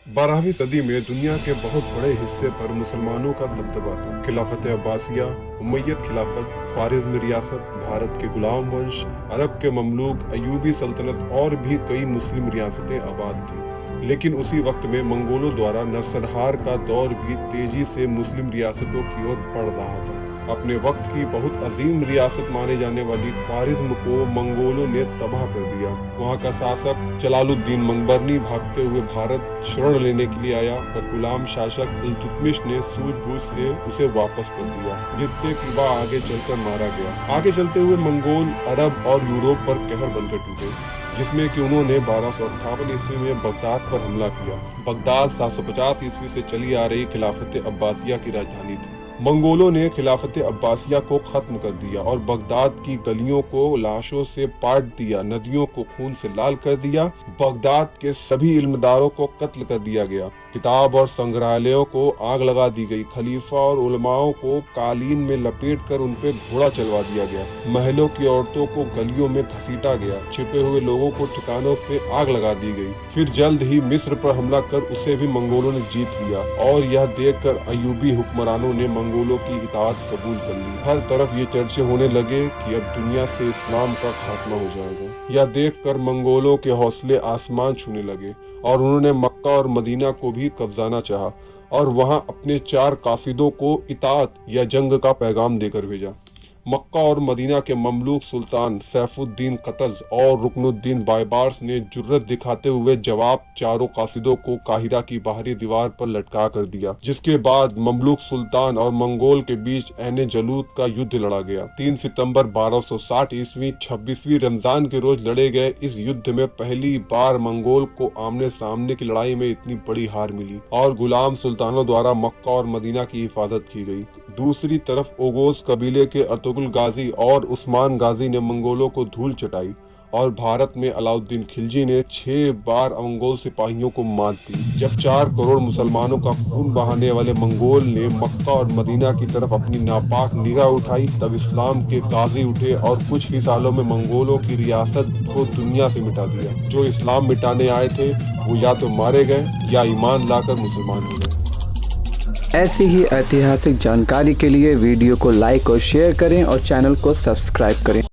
12वीं सदी में दुनिया के बहुत बड़े हिस्से पर मुसलमानों का दबदबा था। खिलाफत अब्बासिया, उमैयद खिलाफत, ख्वारिज़्म रियासत, भारत के गुलाम वंश, अरब के ममलूक, अयूबी सल्तनत और भी कई मुस्लिम रियासतें आबाद थीं। लेकिन उसी वक्त में मंगोलों द्वारा नरसंहार का दौर भी तेजी से मुस्लिम रियासतों की ओर बढ़ रहा था। अपने वक्त की बहुत अजीम रियासत माने जाने वाली ख्वारिज़्म को मंगोलों ने तबाह कर दिया। वहाँ का शासक जलालुद्दीन मंगबरनी भागते हुए भारत शरण लेने के लिए आया, पर गुलाम शासक इल्तुतमिश ने सूझबूझ से उसे वापस कर दिया, जिससे कि वह आगे चलकर मारा गया। आगे चलते हुए मंगोल अरब और यूरोप पर कहर बनकर टूटे, जिसमें कि उन्होंने 1258 ईस्वी में बगदाद पर हमला किया। बगदाद 750 ईस्वी से चली आ रही खिलाफत अब्बासिया की राजधानी थी। मंगोलों ने खिलाफत अब्बासिया को खत्म कर दिया और बगदाद की गलियों को लाशों से पाट दिया, नदियों को खून से लाल कर दिया। बगदाद के सभी इल्मदारों को कत्ल कर दिया गया। किताब और संग्रहालयों को आग लगा दी गई। खलीफा और उलमाओं को कालीन में लपेटकर उन पे घोड़ा चलवा दिया गया। महलों की औरतों को गलियों में घसीटा गया। छिपे हुए लोगों को ठिकानों पे आग लगा दी गई। फिर जल्द ही मिस्र पर हमला कर उसे भी मंगोलों ने जीत लिया और यह देखकर अयूबी हुक्मरानों ने मंगोलों की इताअत कबूल कर ली। हर तरफ ये चर्चे होने लगे कि अब दुनिया से इस्लाम का खात्मा हो जाएगा। यह देखकर मंगोलों के हौसले आसमान छूने लगे और उन्होंने मक्का और मदीना को भी कब्जाना चाहा और वहां अपने 4 कासिदों को इताअत या जंग का पैगाम देकर भेजा। मक्का और मदीना के ममलूक सुल्तान सैफुद्दीन कतज और रुकनुद्दीन बायबार्स ने जुर्रत दिखाते हुए जवाब चारों कासिदों को काहिरा की बाहरी दीवार पर लटका कर दिया, जिसके बाद ममलूक सुल्तान और मंगोल के बीच ऐने जलूद का युद्ध लड़ा गया। 3 सितंबर 1260 ईस्वी 26वीं रमजान के रोज लड़े गए इस युद्ध में पहली बार मंगोल को आमने सामने की लड़ाई में इतनी बड़ी हार मिली और गुलाम सुल्तानों द्वारा मक्का और मदीना की हिफाजत की गई। दूसरी तरफ ओगोस कबीले के अर्तुगरुल गाजी और उस्मान गाजी ने मंगोलों को धूल चटाई और भारत में अलाउद्दीन खिलजी ने 6 बार मंगोल सिपाहियों को मात दी। जब 4 करोड़ मुसलमानों का खून बहाने वाले मंगोल ने मक्का और मदीना की तरफ अपनी नापाक निगाह उठाई, तब इस्लाम के गाजी उठे और कुछ ही सालों में मंगोलों की रियासत को दुनिया से मिटा दिया। जो इस्लाम मिटाने आए थे वो या तो मारे गए या ईमान लाकर मुसलमान हो गए। ऐसी ही ऐतिहासिक जानकारी के लिए वीडियो को लाइक और शेयर करें और चैनल को सब्सक्राइब करें।